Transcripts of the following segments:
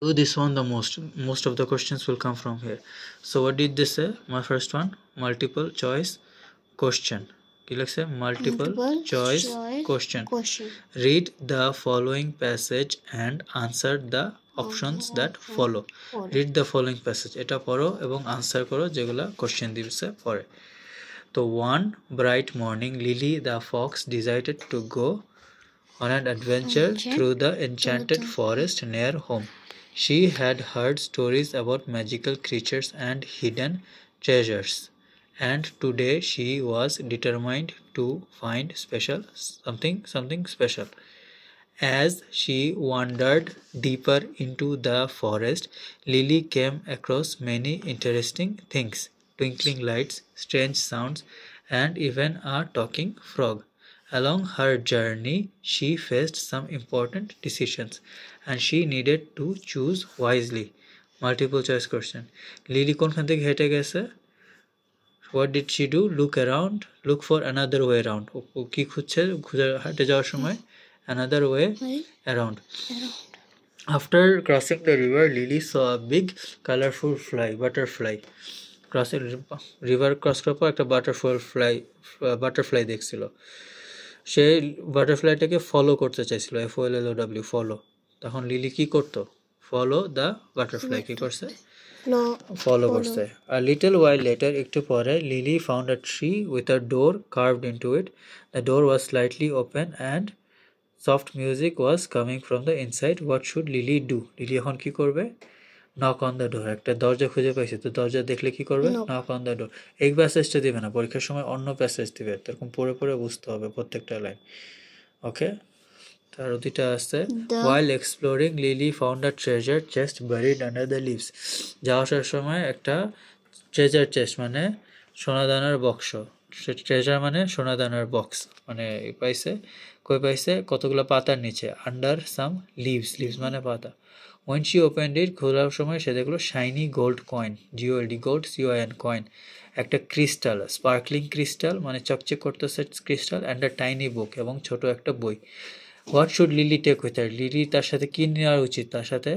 Do this one the most of the questions will come from here. So what did they say? My first one, multiple choice question. কি লিখছে? Multiple choice question. Read the following passage and answer the options that follow. Read the following passage. এটা পড়ো এবং answer করো যেগুলা question দিছে পরে। তো one bright morning Lily the fox decided to go on an adventure through the enchanted forest near home. She had heard stories about magical creatures and hidden treasures, and today she was determined to find something special. As she wandered deeper into the forest, Lily came across many interesting things: twinkling lights, strange sounds, and even a talking frog. Along her journey, she faced some important decisions, and she needed to choose wisely. Multiple choice question. Lily কোনখান থেকে হেঁটে গেছে? What did she do? Look around, look for another way around. ও কি খুঁজছে হেঁটে যাওয়ার সময়? Another way around. After crossing the river, Lily saw a big colorful butterfly. Crossing river cross করার পর একটা বাটারফ্লাই দেখছিল। সে বাটারফ্লাইটাকে ফলো করতে চাইছিল, FOLLOW, ফলো। তখন লিলি কি করতো? Follow the butterfly. কি করছে? ফলো করছে। A little while later, একটু পরে, Lily found a tree with a door carved into it. The door was slightly open and soft music was coming from the inside. What should Lily do? Lily এখন কি করবে? Knock on the door. একটা দরজা খুঁজে পাইছে, তো দরজা দেখলে কি করবে? Knock on the door. এই প্যাসেজটা দিবে না, পরীক্ষার সময় অন্য প্যাসেজ দিবে, এরকম পড়ে পড়ে বুঝতে হবে প্রত্যেকটা লাইন। ওকে, তার দুইটা আছে। While exploring, Lily found a treasure chest buried under the leaves. যাওয়ার সময় একটা ট্রেজার চেস্ট মানে সোনাদানার বক্স, ট্রেজার মানে সোনাদানার বক্স মানে পাইছে। কই পাইছে? কতগুলো পাতার নিচে। আন্ডার সাম লিভস মানে পাতা। When she opened it, খোলার সময় সে দেখলো shiny gold coin, GOLD, gold COIN, coin. একটা ক্রিস্টাল, স্পার্কলিং ক্রিস্টাল মানে চকচক করতেছে crystal, and a tiny book, এবং ছোট একটা বই। What should Lily take with her? Lily তার সাথে কি নেওয়া উচিত? তার সাথে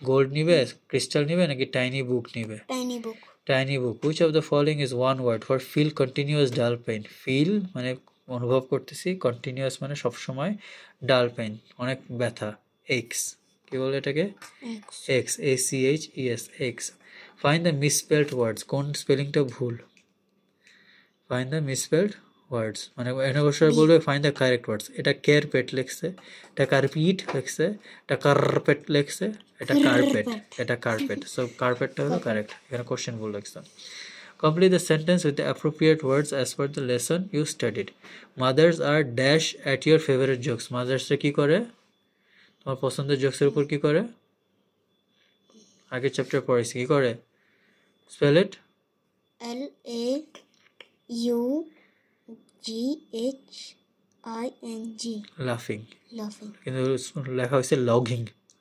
গোল্ড নিবে, ক্রিস্টাল নিবে, নাকি টাইনি বুক নিবে? Tiny book. Which of the following is one word for feel continuous dull pain? Feel মানে অনুভব করতেছি, কন্টিনিউয়াস মানে সবসময়, ডাল পেইন অনেক ব্যথা, এক্স। কি বলে এটাকে? X, ACHES, X. Find the misspelled words. কোন স্পেলিংটা ভুল? ফাইন্ড দ্য মিসস্পেলড ওয়ার্ডস মানে এনে বসে বলবে ফাইন্ড দ্য কারেক্ট ওয়ার্ডস। এটা কেয়ারপেট লিখছে, এটা কার্পিট লিখছে, এটা কার্পেট লিখছে, এটা কার্পেট, এটা কার্পেট। সো কার্পেটটা হলো কারেক্ট। এখানে কোশ্চেন ভুল লিখছে। Complete the sentence with the appropriate words as per the lesson you studied. Mothers are dash at your favorite jokes. Mothers কি করে? তোমার পছন্দের জোকসের উপর কি করে? আগের চ্যাপ্টার পড়েছি। কি করে? স্পেল ইট। LAUGHING। লাফিং, কিন্তু লেখা হয়েছে লগিং।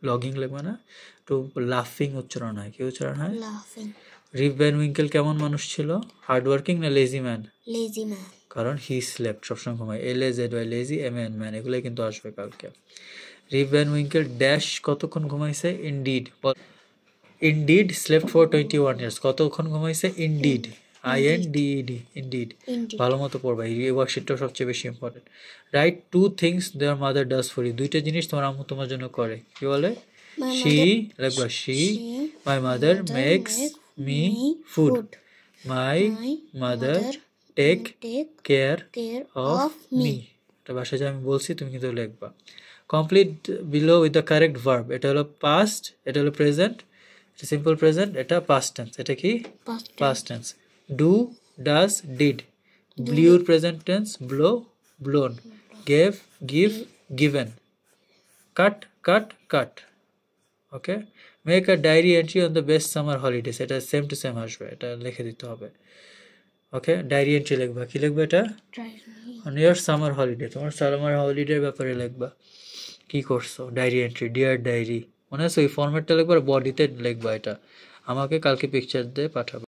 লগিং লিখবে না, একটু লাফিং উচ্চারণ হয়। কি উচ্চারণ হয়? লাফিং। রিপ ভ্যান উইঙ্কেল কেমন মানুষ ছিল? হার্ড ওয়ার্কিং না লেজি ম্যান? লেজি ম্যান, কারণ হি স্লেপ্ট, সবসময় ঘুমায়। LAZY, লেজি, MAN, এগুলোই কিন্তু আসবে কালকে। রিপ ভ্যান উইঙ্কেল ড্যাশ কতক্ষণ ঘুমাইছে? Indeed slept for 21 years। কতক্ষণ ঘুমাইছে? Indeed, INDED, indeed. ভালো মতো পড়বা, এই ওয়ার্কশিটটা সবচেয়ে বেশি important. Right 2 things their mother does for you। দুইটা জিনিস তোমার আম্মু তোমার জন্য করে। কি বলে? my mother makes me food, my mother take care of me। এটা ভাষায় যে আমি বলছি, তুমি কিন্তু লিখবা। Complete below with the correct verb. এটা হলো পাস্ট, এটা হলো প্রেজেন্ট, এটা সিম্পল প্রেজেন্ট, এটা পাস্ট টেন্স। এটা কি? Past tense. Do, does, did. Blew present tense blow, blown. Gave, give, given. Cut, cut. Okay, make a diary entry on the best summer holidays. এটা same to same আসবে, এটা লিখে দিতে হবে। ওকে, diary entry লিখবা। কি লিখবা? এটা অন ইয়ার সামার হলিডে, তোমার সামার হলিডের ব্যাপারে লিখবা কি করছো। ডায়েরি এন্ট্রি, ডিয়ার ডায়েরি, মনে আছে? ওই ফরম্যাটটা লিখবা, বডিতে লিখবা। এটা আমাকে কালকে পিকচার দিয়ে পাঠাবে।